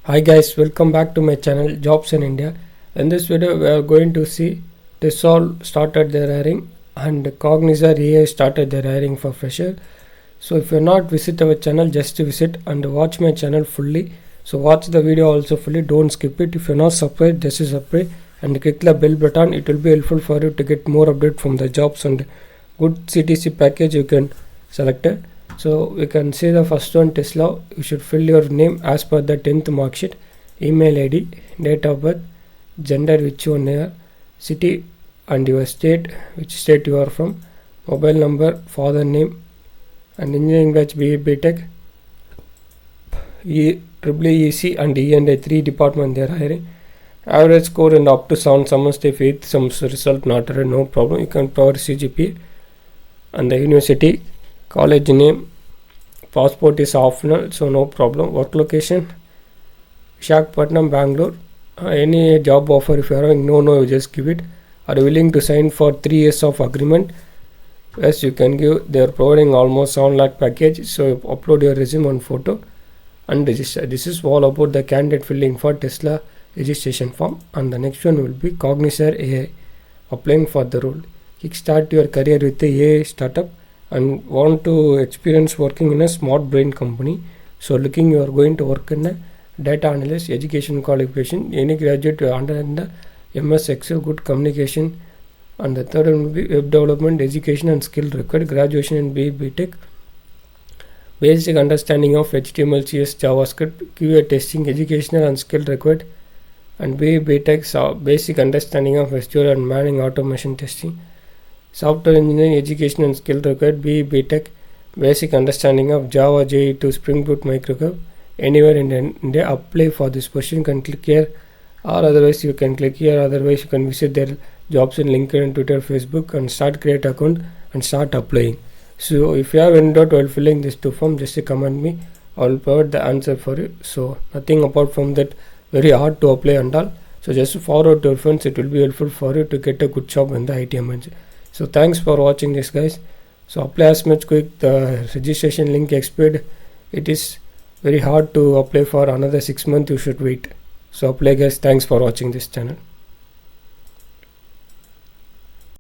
Hi guys, welcome back to my channel Jobs in India. In this video we are going to see Tessolve started their hiring and CongnizerAI started their hiring for fresher. So if you are not visit our channel, just visit and watch my channel fully. So watch the video also fully, don't skip it. If you are not subscribed, just subscribe and click the bell button. It will be helpful for you to get more update from the jobs and good CTC package you can select it. So we can see the first one, Tessolve. You should fill your name as per the 10th mark sheet, email ID, date of birth, gender which one here, city and your state, which state you are from, mobile number, father name, and engineering batch BTech, EEEC and E&A 3 department they are hiring. Average score and up to 7 semester, if 8th semester result not read, no problem. You can provide CGPA and the university, college name, passport is optional, so no problem. Work location, Visakhapatnam, Bangalore. Any job offer, if you are having no, you just give it. Are you willing to sign for 3 years of agreement? Yes, you can give. They are providing almost 7 lakh package, so upload your resume and photo and register. This is all about the candidate filling for Tesla registration form. And the next one will be CongnizerAI, applying for the role. Kickstart your career with the AI startup and want to experience working in a smart brain company. So looking, you are going to work in a data analyst, education qualification, any graduate under the MS Excel, good communication. And the third one will be web development, education and skill required, graduation in BTech, basic understanding of HTML, CS, JavaScript, QA testing, educational and skill required, and BTech, basic understanding of SQL and manning automation testing. Software engineering, education and skill required, BTech, basic understanding of Java, JE to Spring Boot, microcurve. Anywhere in India, apply for this position. You can click here, or otherwise you can click here. Otherwise you can visit their jobs in LinkedIn, Twitter, Facebook, and start create account and start applying. So if you have any doubt while filling this two form, just comment me. I will provide the answer for you. So nothing apart from that, very hard to apply and all. So just forward to your friends. It will be helpful for you to get a good job in the IT MNC. So thanks for watching this, guys. So apply as much quick. The registration link expired. It is very hard to apply for another 6 months. You should wait. So apply, guys. Thanks for watching this channel.